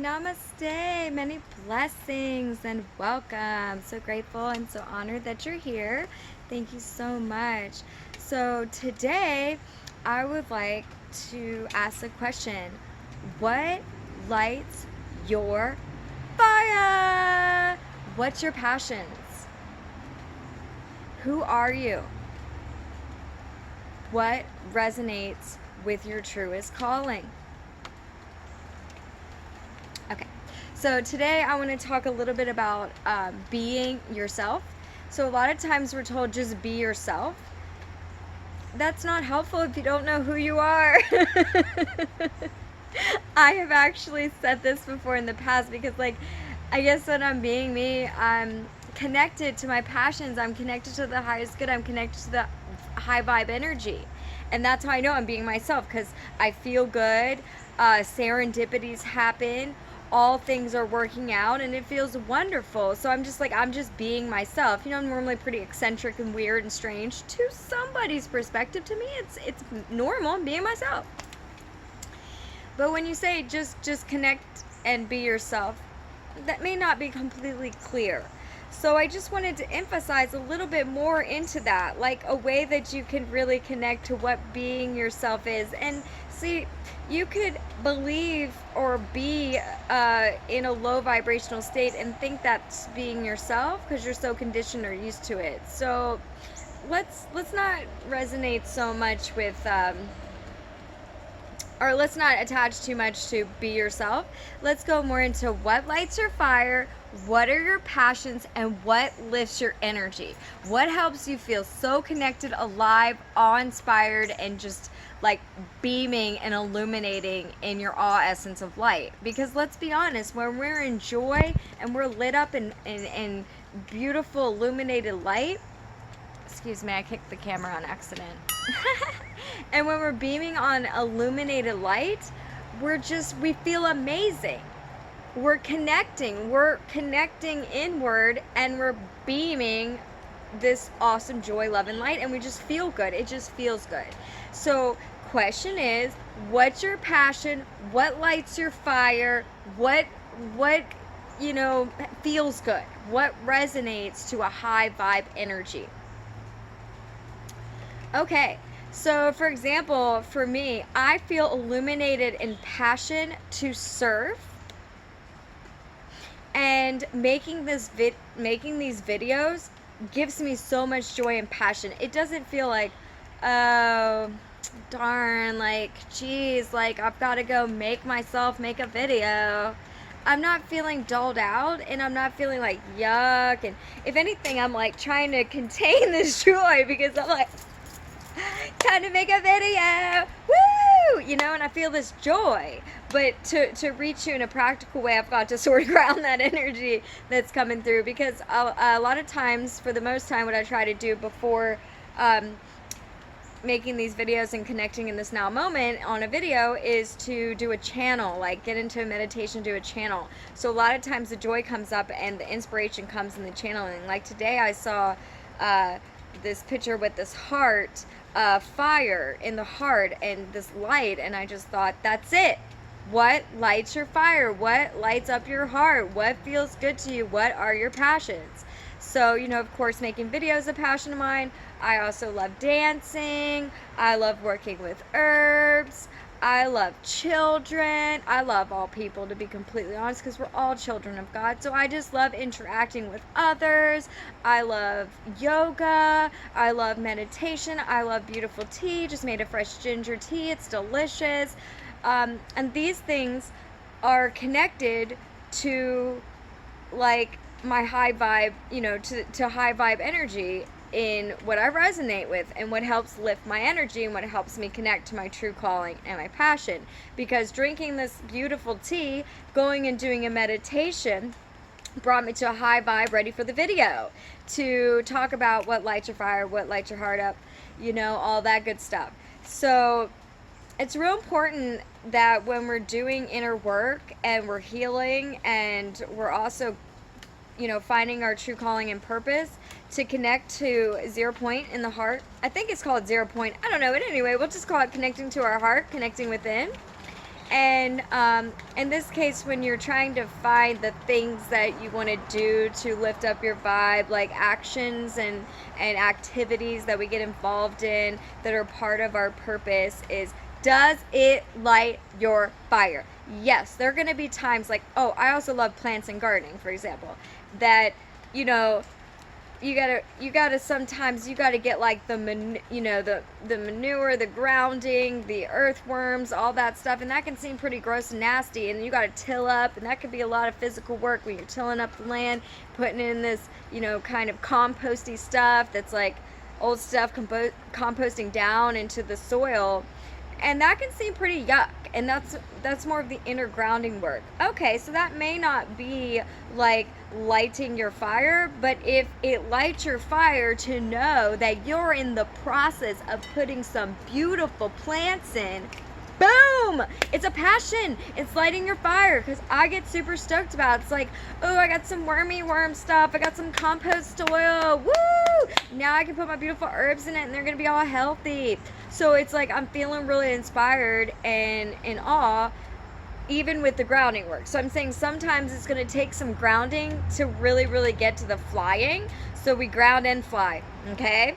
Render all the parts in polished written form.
namaste, many blessings and welcome. So grateful and so honored that you're here. Thank you so much. So today I would like to ask a question. What lights your fire? What's your passions? Who are you? What resonates with your truest calling? Okay, so today I want to talk a little bit about being yourself. So a lot of times we're told just be yourself. That's not helpful if you don't know who you are. I have actually said this before in the past because, like, I guess when I'm being me, I'm connected to my passions, I'm connected to the highest good, I'm connected to the high vibe energy. And that's how I know I'm being myself, because I feel good, serendipities happen, all things are working out, and it feels wonderful. So I'm just being myself. You know, I'm normally pretty eccentric and weird and strange to somebody's perspective. To me, it's normal. I'm being myself. But when you say just connect and be yourself, that may not be completely clear. So I just wanted to emphasize a little bit more into that, like a way that you can really connect to what being yourself is. And see, you could believe or be in a low vibrational state and think that's being yourself because you're so conditioned or used to it. So let's not resonate so much with or let's not attach too much to be yourself. Let's go more into what lights your fire, what are your passions, and what lifts your energy. What helps you feel so connected, alive, awe-inspired, and just like beaming and illuminating in your awe essence of light. Because let's be honest, when we're in joy and we're lit up in beautiful illuminated light, excuse me, I kicked the camera on accident. And when we're beaming on illuminated light, we feel amazing. We're connecting inward, and we're beaming this awesome joy, love, and light, and we just feel good. It just feels good. So question is, what's your passion? What lights your fire? What feels good? What resonates to a high vibe energy? Okay, so for example, for me, I feel illuminated in passion to serve, and making these videos gives me so much joy and passion. It doesn't feel like, oh darn, like, geez, like I've got to go make a video. I'm not feeling dulled out, and I'm not feeling like yuck, and if anything, I'm like trying to contain this joy because I'm like, time to make a video, woo, and I feel this joy. But to reach you in a practical way, I've got to sort of ground that energy that's coming through, because a lot of times, for the most time, what I try to do before making these videos and connecting in this now moment on a video is to do a channel, like get into a meditation, do a channel. So a lot of times the joy comes up and the inspiration comes in the channeling. Like today I saw this picture with this heart, fire in the heart and this light, and I just thought, that's it. What lights your fire? What lights up your heart? What feels good to you? What are your passions? So, of course, making videos is a passion of mine. I also love dancing. I love working with herbs. I love children. I love all people, to be completely honest, because we're all children of God. So I just love interacting with others. I love yoga. I love meditation. I love beautiful tea. Just made a fresh ginger tea. It's delicious. And these things are connected to, like, my high vibe, to high vibe energy in what I resonate with, and what helps lift my energy, and what helps me connect to my true calling and my passion. Because drinking this beautiful tea, going and doing a meditation, brought me to a high vibe, ready for the video, to talk about what lights your fire, what lights your heart up, all that good stuff. So it's real important that when we're doing inner work and we're healing, and we're also finding our true calling and purpose, to connect to 0 point in the heart. I think it's called 0 point. I don't know. But anyway, we'll just call it connecting to our heart, connecting within. And in this case, when you're trying to find the things that you want to do to lift up your vibe, like actions and activities that we get involved in that are part of our purpose, is, does it light your fire? Yes, there are going to be times like, oh, I also love plants and gardening, for example, that, you know, you gotta sometimes you gotta get like the manure, the grounding, the earthworms, all that stuff, and that can seem pretty gross and nasty, and you gotta till up, and that could be a lot of physical work when you're tilling up the land, putting in this, you know, kind of composty stuff that's like old stuff composting down into the soil. And that can seem pretty yuck, and that's more of the inner grounding work. Okay, so that may not be like lighting your fire, but if it lights your fire to know that you're in the process of putting some beautiful plants in, boom, it's a passion. It's lighting your fire, because I get super stoked about it. It's like, oh, I got some wormy worm stuff, I got some compost soil, woo, now I can put my beautiful herbs in it and they're gonna be all healthy. So it's like I'm feeling really inspired and in awe, even with the grounding work. So I'm saying sometimes it's going to take some grounding to really get to the flying. So we ground and fly, okay?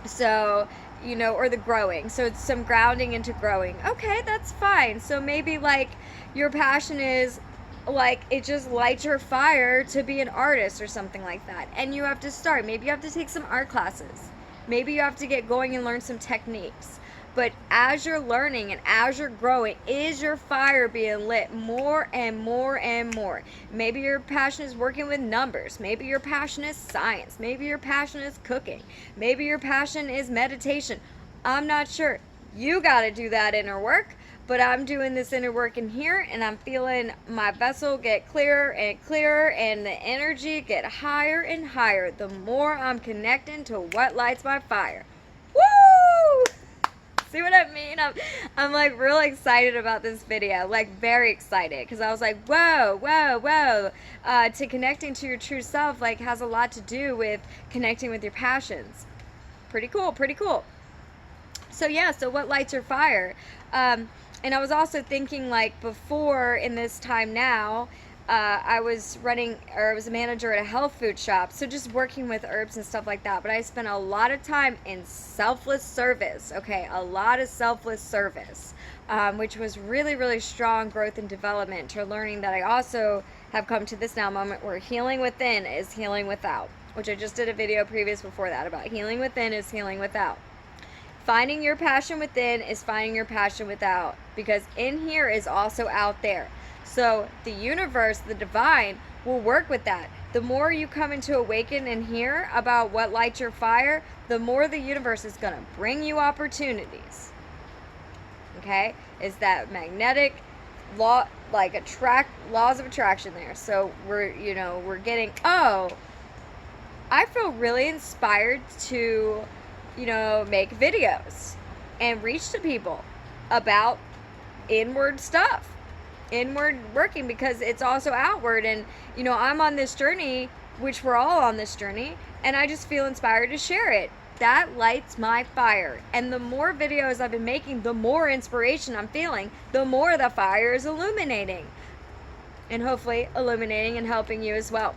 So, you know, or the growing. So it's some grounding into growing. Okay, that's fine. So maybe like your passion is like it just lights your fire to be an artist or something like that. And you have to start. Maybe you have to take some art classes. Maybe you have to get going and learn some techniques. But as you're learning and as you're growing, is your fire being lit more and more and more? Maybe your passion is working with numbers. Maybe your passion is science. Maybe your passion is cooking. Maybe your passion is meditation. I'm not sure. You got to do that inner work. But I'm doing this inner work in here, and I'm feeling my vessel get clearer and clearer, and the energy get higher and higher the more I'm connecting to what lights my fire. Woo! See what I mean? I'm like real excited about this video, like very excited, because I was like, whoa, to connecting to your true self like has a lot to do with connecting with your passions. Pretty cool. So yeah, so what lights your fire? And I was also thinking, like, before in this time now, I was a manager at a health food shop, so just working with herbs and stuff like that. But I spent a lot of time in selfless service, okay, a lot of selfless service, which was really strong growth and development to learning that I also have come to this now moment where healing within is healing without, which I just did a video previous before that about healing within is healing without. Finding your passion within is finding your passion without, because in here is also out there. So the universe, the divine, will work with that. The more you come into awaken and hear about what lights your fire, the more the universe is going to bring you opportunities. Okay? It's that magnetic law, like laws of attraction there. So we're getting, oh, I feel really inspired to make videos and reach to people about inward stuff, inward working, because it's also outward. And I'm on this journey, which we're all on this journey, and I just feel inspired to share it. That lights my fire. And the more videos I've been making, the more inspiration I'm feeling, the more the fire is illuminating, and hopefully illuminating and helping you as well.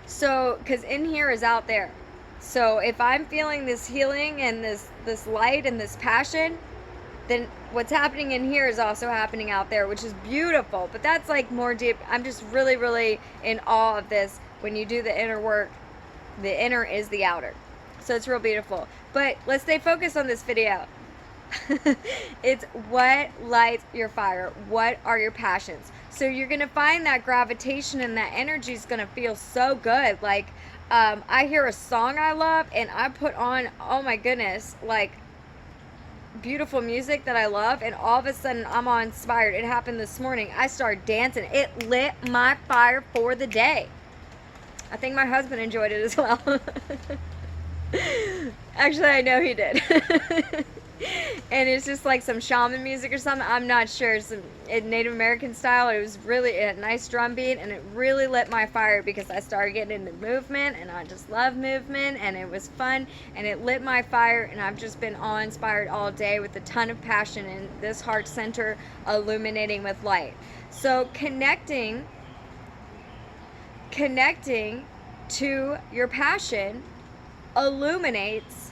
So because in here is out there. So if I'm feeling this healing and this light and this passion, then what's happening in here is also happening out there, which is beautiful. But that's like more deep. I'm just really in awe of this. When you do the inner work, the inner is the outer. So it's real beautiful. But let's stay focused on this video. It's what lights your fire. What are your passions? So you're going to find that gravitation and that energy is going to feel so good. Like, I hear a song I love and I put on, oh my goodness, like beautiful music that I love, and all of a sudden I'm all inspired. It happened this morning. I started dancing. It lit my fire for the day. I think my husband enjoyed it as well. Actually, I know he did. And it's just like some shaman music or something. I'm not sure. Some in Native American style. It was really a nice drum beat, and it really lit my fire because I started getting into movement, and I just love movement, and it was fun, and it lit my fire, and I've just been awe-inspired all day with a ton of passion in this heart center illuminating with light. So connecting to your passion illuminates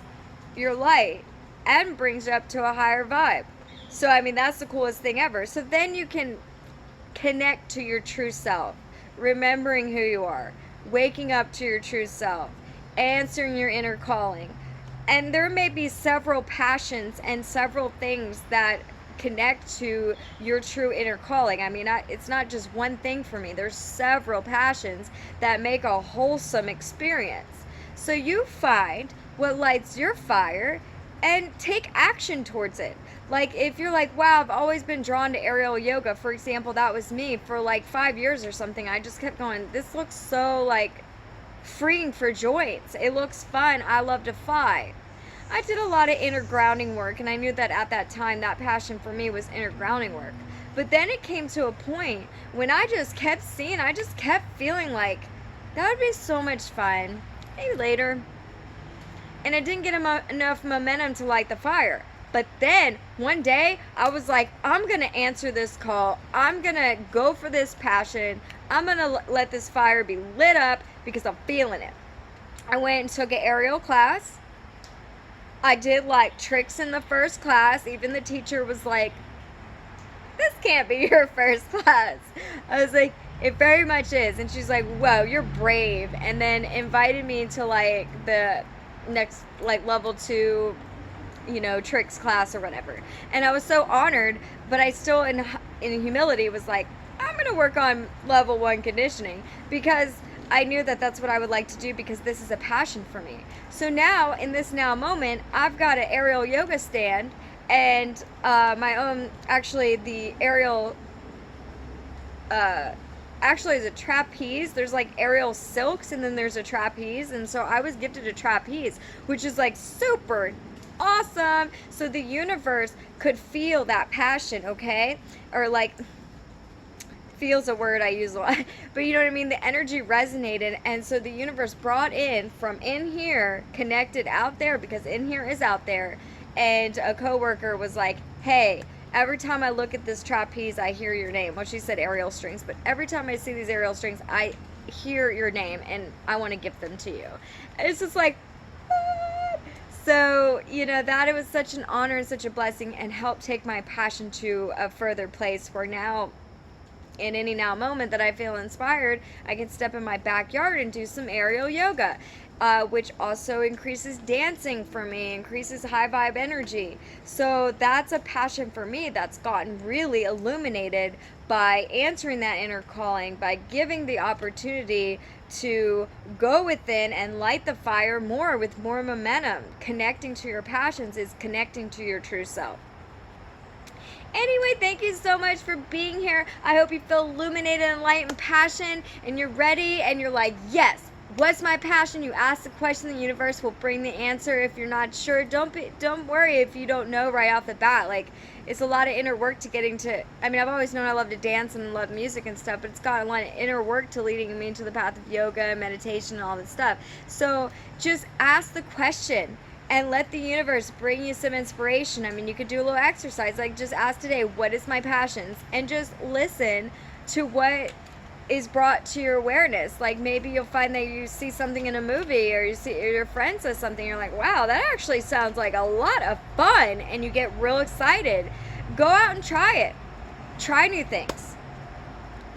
your light and brings you up to a higher vibe. So I mean, that's the coolest thing ever. So then you can connect to your true self, remembering who you are, waking up to your true self, answering your inner calling. And there may be several passions and several things that connect to your true inner calling. I mean, it's not just one thing for me. There's several passions that make a wholesome experience. So you find what lights your fire and take action towards it. Like if you're like, wow, I've always been drawn to aerial yoga, for example, that was me for like 5 years or something. I just kept going, this looks so like freeing for joints. It looks fun. I love to fly. I did a lot of inner grounding work, and I knew that at that time that passion for me was inner grounding work. But then it came to a point when I just kept seeing, I just kept feeling like that would be so much fun. Maybe later. And I didn't get enough momentum to light the fire. But then one day I was like, I'm going to answer this call. I'm going to go for this passion. I'm going to let this fire be lit up because I'm feeling it. I went and took an aerial class. I did like tricks in the first class. Even the teacher was like, this can't be your first class. I was like, it very much is. And she's like, whoa, you're brave. And then invited me to like the next like level 2, you know, tricks class or whatever. And I was so honored, but I still in humility was like, I'm going to work on level 1 conditioning because I knew that that's what I would like to do because this is a passion for me. So now in this now moment, I've got an aerial yoga stand and my own, actually the aerial, actually is a trapeze. There's like aerial silks and then there's a trapeze. And so I was gifted a trapeze, which is like super awesome. So the universe could feel that passion, okay? Or like, feels a word I use a lot, but you know what I mean? The energy resonated, and so the universe brought in from in here, connected out there, because in here is out there, and a coworker was like, hey, every time I look at this trapeze, I hear your name. Well, she said aerial strings, but every time I see these aerial strings, I hear your name, and I want to gift them to you. And it's just like, what? So, you know, that it was such an honor and such a blessing, and helped take my passion to a further place where now, in any now moment that I feel inspired, I can step in my backyard and do some aerial yoga, which also increases dancing for me, increases high vibe energy. So that's a passion for me that's gotten really illuminated by answering that inner calling, by giving the opportunity to go within and light the fire more with more momentum. Connecting to your passions is connecting to your true self. Anyway, thank you so much for being here. I hope you feel illuminated and light and passion, and you're ready, and you're like, yes, what's my passion? You ask the question, the universe will bring the answer. If you're not sure, don't worry if you don't know right off the bat. Like, it's a lot of inner work to getting to, I mean, I've always known I love to dance and love music and stuff, but it's got a lot of inner work to leading me into the path of yoga and meditation and all this stuff. So just ask the question and let the universe bring you some inspiration. I mean, you could do a little exercise, like just ask today, what is my passions? And just listen to what is brought to your awareness. Like maybe you'll find that you see something in a movie, or you see or your friend says something, you're like, wow, that actually sounds like a lot of fun, and you get real excited. Go out and try it. Try new things.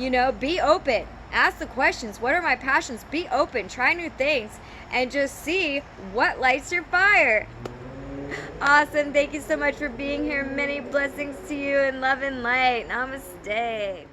You know, be open. Ask the questions. What are my passions? Be open. Try new things. And just see what lights your fire. Awesome. Thank you so much for being here. Many blessings to you, and love and light. Namaste.